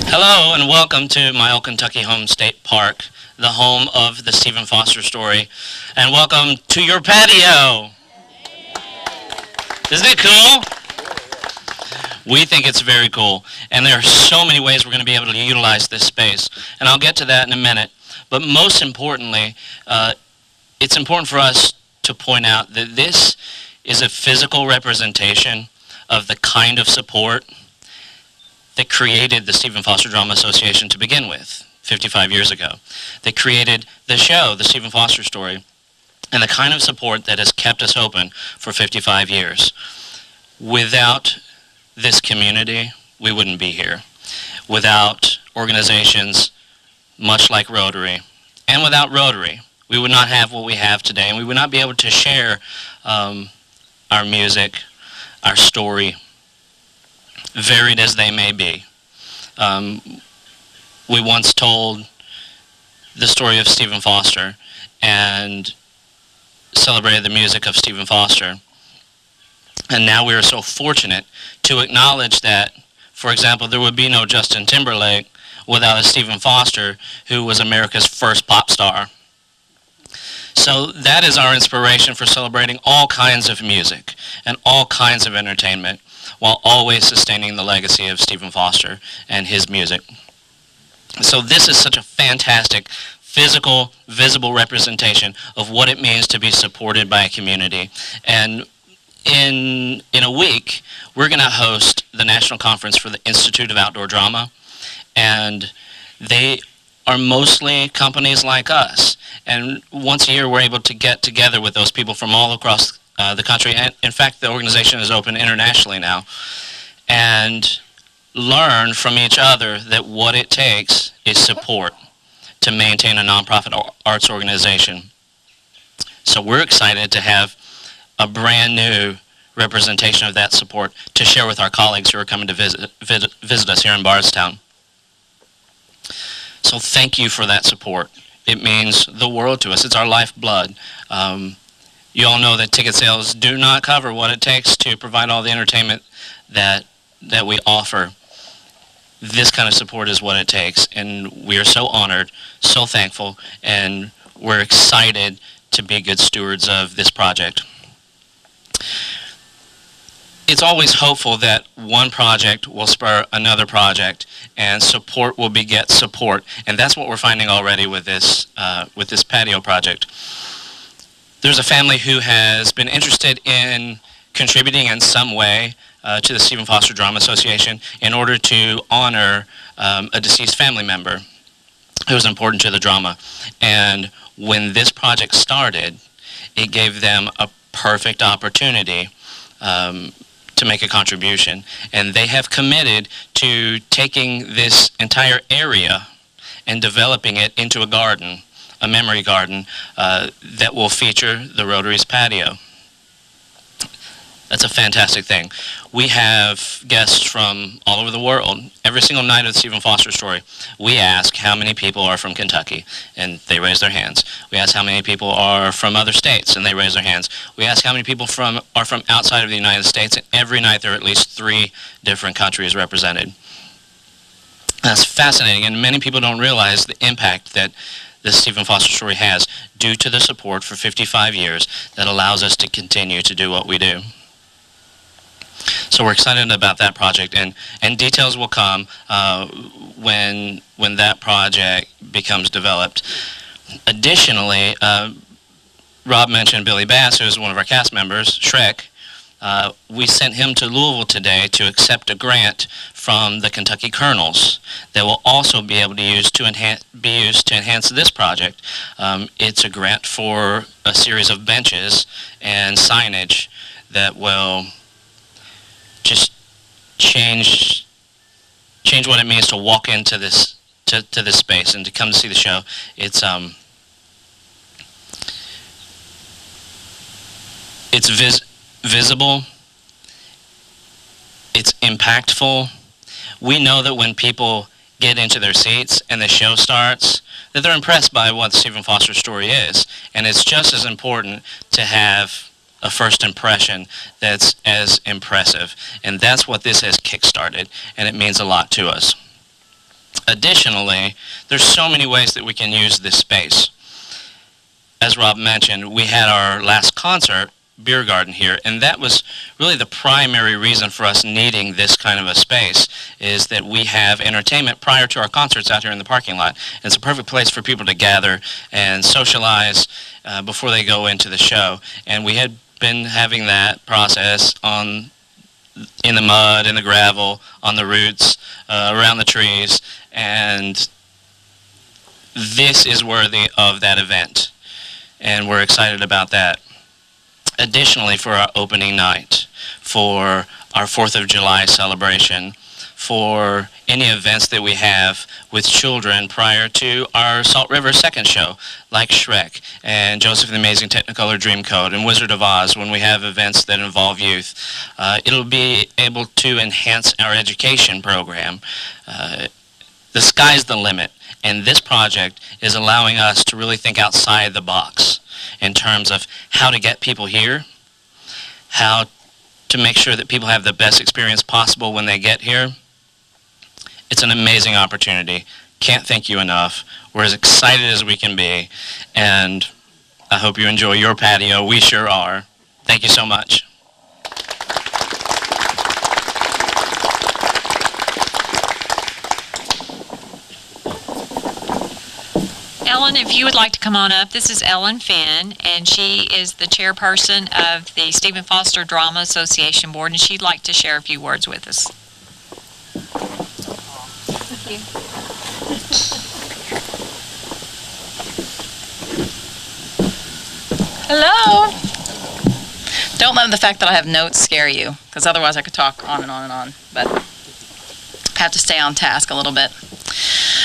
Hello and welcome to my old Kentucky home state park, the home of the Stephen Foster story. And welcome to your patio. Isn't it cool? We think it's very cool. And there are so many ways we're going to be able to utilize this space. And I'll get to that in a minute. But most importantly, it's important for us to point out that this is a physical representation of the kind of support that created the Stephen Foster Drama Association to begin with 55 years ago. That created the show, The Stephen Foster Story, and the kind of support that has kept us open for 55 years. Without this community, we wouldn't be here. Without organizations much like Rotary, and without Rotary, we would not have what we have today, and we would not be able to share our music, our story, varied as they may be. We once told the story of Stephen Foster and celebrated the music of Stephen Foster. And now we are so fortunate to acknowledge that, for example, there would be no Justin Timberlake without a Stephen Foster, who was America's first pop star. So that is our inspiration for celebrating all kinds of music and all kinds of entertainment, while always sustaining the legacy of Stephen Foster and his music. So this is such a fantastic, physical, visible representation of what it means to be supported by a community. And in a week, we're going to host the National Conference for the Institute of Outdoor Drama, and they are mostly companies like us. And once a year, we're able to get together with those people from all across the country. And in fact, the organization is open internationally now. And learn from each other that what it takes is support to maintain a nonprofit arts organization. So we're excited to have a brand new representation of that support to share with our colleagues who are coming to visit us here in Bardstown. So thank you for that support. It means the world to us. It's our lifeblood. You all know that ticket sales do not cover what it takes to provide all the entertainment that we offer. This kind of support is what it takes, and we are so honored, so thankful, and we're excited to be good stewards of this project. It's always hopeful that one project will spur another project, and support will beget support, and that's what we're finding already with this patio project. There's a family who has been interested in contributing in some way to the Stephen Foster Drama Association in order to honor a deceased family member who was important to the drama. And when this project started, it gave them a perfect opportunity to make a contribution. And they have committed to taking this entire area and developing it into a garden, a memory garden, that will feature the Rotary's patio. That's a fantastic thing. We have guests from all over the world. Every single night of the Stephen Foster Story, we ask how many people are from Kentucky, and they raise their hands. We ask how many people are from other states, and they raise their hands. We ask how many people are from outside of the United States, and every night there are at least 3 different countries represented. That's fascinating, and many people don't realize the impact that the Stephen Foster Story has due to the support for 55 years that allows us to continue to do what we do. So we're excited about that project, and details will come when that project becomes developed. Additionally, Rob mentioned Billy Bass, who is one of our cast members, Shrek. We sent him to Louisville today to accept a grant from the Kentucky Colonels that will also be able to used to enhance this project. It's a grant for a series of benches and signage that will just change what it means to walk into this to this space and to come to see the show. It's visible. It's impactful. We know that when people get into their seats and the show starts, that they're impressed by what the Stephen Foster Story is. And it's just as important to have a first impression that's as impressive. And that's what this has kickstarted, and it means a lot to us. Additionally, there's so many ways that we can use this space. As Rob mentioned, we had our last concert, Beer Garden, here, and that was really the primary reason for us needing this kind of a space, is that we have entertainment prior to our concerts out here in the parking lot. It's a perfect place for people to gather and socialize before they go into the show. And we had been having that process in the mud, in the gravel, on the roots, around the trees, and this is worthy of that event, and we're excited about that. Additionally, for our opening night, for our 4th of July celebration, for any events that we have with children prior to our Salt River second show, like Shrek and Joseph and the Amazing Technicolor Dreamcoat and Wizard of Oz, when we have events that involve youth, it'll be able to enhance our education program. The sky's the limit, and this project is allowing us to really think outside the box in terms of how to get people here, how to make sure that people have the best experience possible when they get here. It's an amazing opportunity. Can't thank you enough. We're as excited as we can be, and I hope you enjoy your patio. We sure are. Thank you so much. Ellen, if you would like to come on up, this is Ellen Finn, and she is the chairperson of the Stephen Foster Drama Association Board, and she'd like to share a few words with us. Thank you. Hello. Don't let the fact that I have notes scare you, because otherwise I could talk on and on and on, but I have to stay on task a little bit.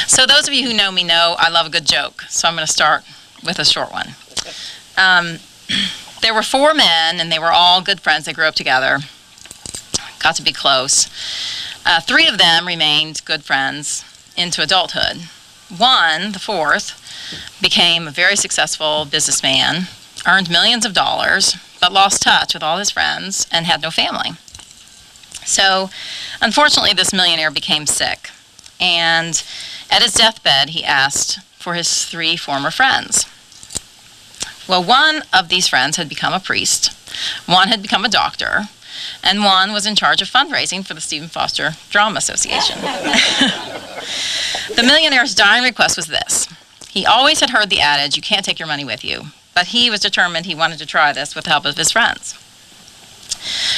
So those of you who know me know I love a good joke, so I'm going to start with a short one. There were 4 men, and they were all good friends. They grew up together, got to be close. 3 of them remained good friends into adulthood. One, the 4th, became a very successful businessman, earned millions of dollars, but lost touch with all his friends and had no family. So, unfortunately, this millionaire became sick, and at his deathbed, he asked for his 3 former friends. Well, one of these friends had become a priest, one had become a doctor, and one was in charge of fundraising for the Stephen Foster Drama Association. The millionaire's dying request was this. He always had heard the adage, you can't take your money with you, but he was determined he wanted to try this with the help of his friends.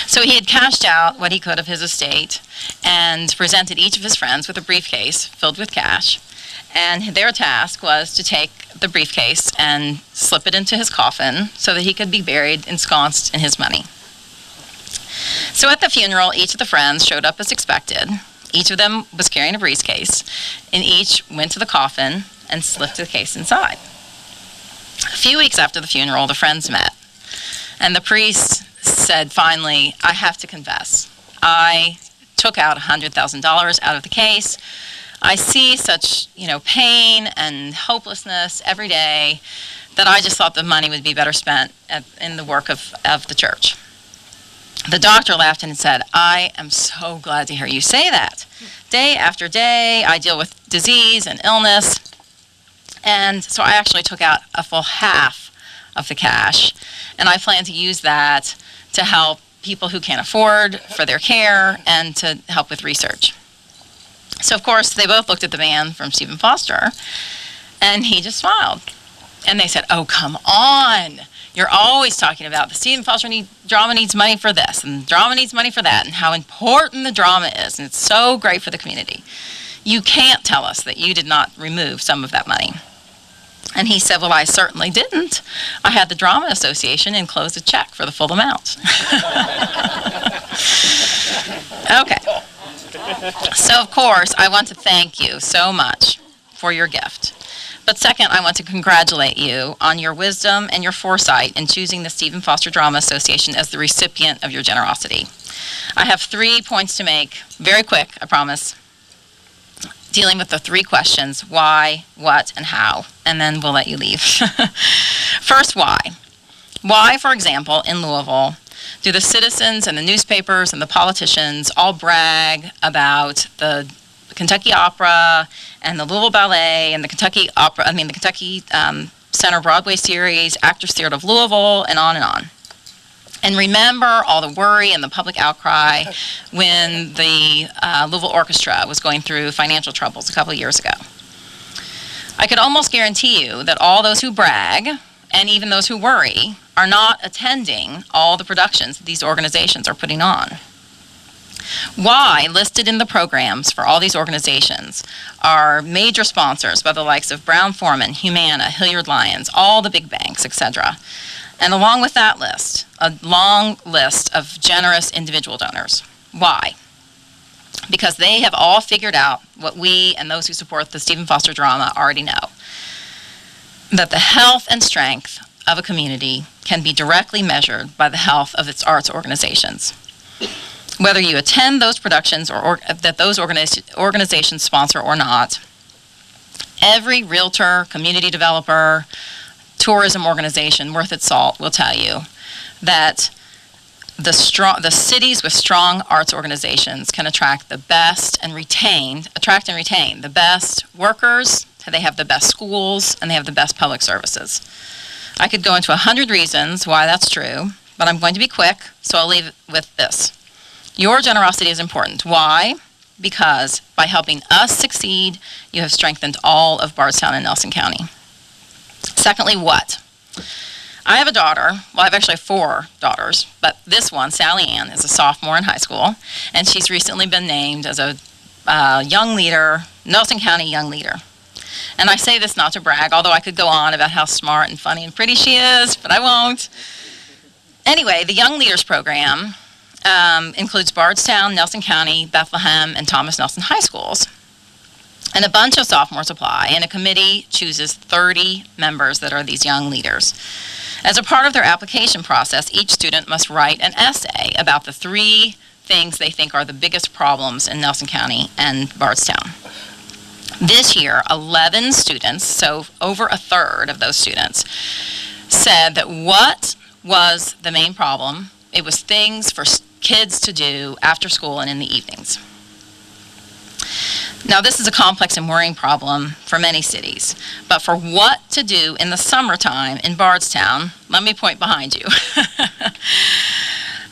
So he had cashed out what he could of his estate and presented each of his friends with a briefcase filled with cash, and their task was to take the briefcase and slip it into his coffin so that he could be buried ensconced in his money. So at the funeral, each of the friends showed up as expected. Each of them was carrying a briefcase, and each went to the coffin and slipped the case inside. A few weeks after the funeral, the friends met, and the priest said, finally, I have to confess. I took out $100,000 out of the case. I see such, pain and hopelessness every day that I just thought the money would be better spent in the work of the church. The doctor laughed and said, I am so glad to hear you say that. Day after day, I deal with disease and illness, and so I actually took out a full half of the cash, and I plan to use that to help people who can't afford for their care and to help with research. So, of course, they both looked at the man from Stephen Foster, and he just smiled. And they said, oh, come on. You're always talking about the Stephen Foster drama needs money for this, and drama needs money for that, and how important the drama is, and it's so great for the community. You can't tell us that you did not remove some of that money. And he said, well, I certainly didn't. I had the Drama Association enclose a check for the full amount. Okay. So, of course, I want to thank you so much for your gift. But second, I want to congratulate you on your wisdom and your foresight in choosing the Stephen Foster Drama Association as the recipient of your generosity. I have 3 points to make, very quick, I promise, dealing with the 3 questions, why, what, and how, and then we'll let you leave. First, why? Why, for example, in Louisville, do the citizens and the newspapers and the politicians all brag about the Kentucky Opera and the Louisville Ballet and the Kentucky Center Broadway series, Actors Theater of Louisville, and on and on? And remember all the worry and the public outcry when the Louisville Orchestra was going through financial troubles a couple of years ago. I could almost guarantee you that all those who brag, and even those who worry, are not attending all the productions that these organizations are putting on. Why, listed in the programs for all these organizations, are major sponsors by the likes of Brown-Forman, Humana, Hilliard-Lyons, all the big banks, etc. And along with that list, a long list of generous individual donors. Why? Because they have all figured out what we and those who support the Stephen Foster drama already know. That the health and strength of a community can be directly measured by the health of its arts organizations. Whether you attend those productions or that those organizations sponsor or not, every realtor, community developer, tourism organization worth its salt will tell you that the cities with strong arts organizations can attract and retain the best workers. They have the best schools, and they have the best public services. I could go into 100 reasons why that's true, but I'm going to be quick, so I'll leave it with this. Your generosity is important. Why? Because by helping us succeed, you have strengthened all of Bardstown and Nelson County. Secondly, what? I have a daughter. Well, I have actually 4 daughters, but this one, Sally Ann, is a sophomore in high school, and she's recently been named as a young leader, Nelson County Young Leader. And I say this not to brag, although I could go on about how smart and funny and pretty she is, but I won't. Anyway, the Young Leaders Program includes Bardstown, Nelson County, Bethlehem, and Thomas Nelson High Schools. And a bunch of sophomores apply, and a committee chooses 30 members that are these young leaders. As a part of their application process, each student must write an essay about the 3 things they think are the biggest problems in Nelson County and Bardstown. This year, 11 students, so over a third of those students, said that what was the main problem? It was things for kids to do after school and in the evenings. Now, this is a complex and worrying problem for many cities, but for what to do in the summertime in Bardstown, let me point behind you.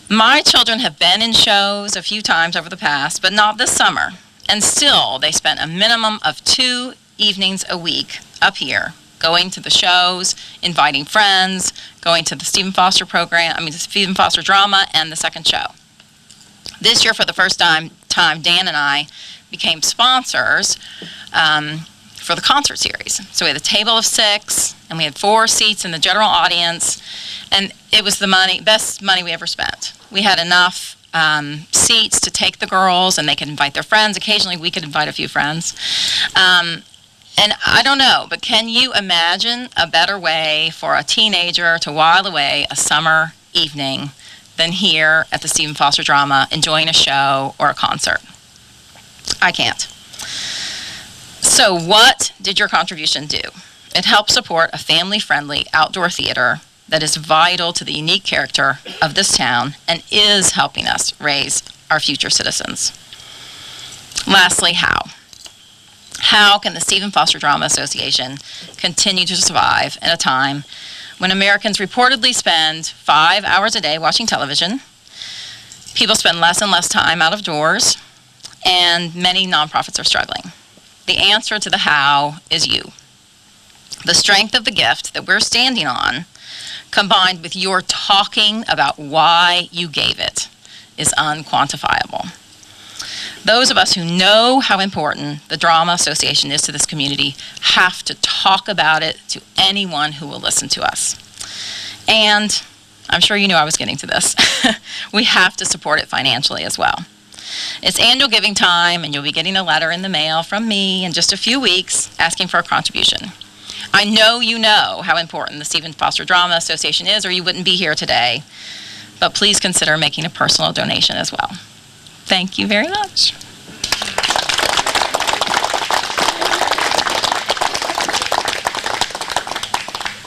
My children have been in shows a few times over the past, but not this summer. And still, they spent a minimum of 2 evenings a week up here, going to the shows, inviting friends, going to the Stephen Foster the Stephen Foster drama, and the second show. This year, for the first time, Dan and I became sponsors for the concert series. So we had a table of 6, and we had 4 seats in the general audience, and it was the best money we ever spent. We had enough seats to take the girls, and they could invite their friends. Occasionally, we could invite a few friends. And I don't know, but can you imagine a better way for a teenager to while away a summer evening than here at the Stephen Foster Drama, enjoying a show or a concert? I can't. So what did your contribution do? It helped support a family-friendly outdoor theater that is vital to the unique character of this town and is helping us raise our future citizens. Lastly, how? How can the Stephen Foster Drama Association continue to survive in a time when Americans reportedly spend 5 hours a day watching television, people spend less and less time out of doors, and many nonprofits are struggling? The answer to the how is you. The strength of the gift that we're standing on, combined with your talking about why you gave it, is unquantifiable. Those of us who know how important the Drama Association is to this community have to talk about it to anyone who will listen to us. And I'm sure you knew I was getting to this. We have to support it financially as well. It's annual giving time, and you'll be getting a letter in the mail from me in just a few weeks asking for a contribution. I know you know how important the Stephen Foster Drama Association is, or you wouldn't be here today. But please consider making a personal donation as well. Thank you very much.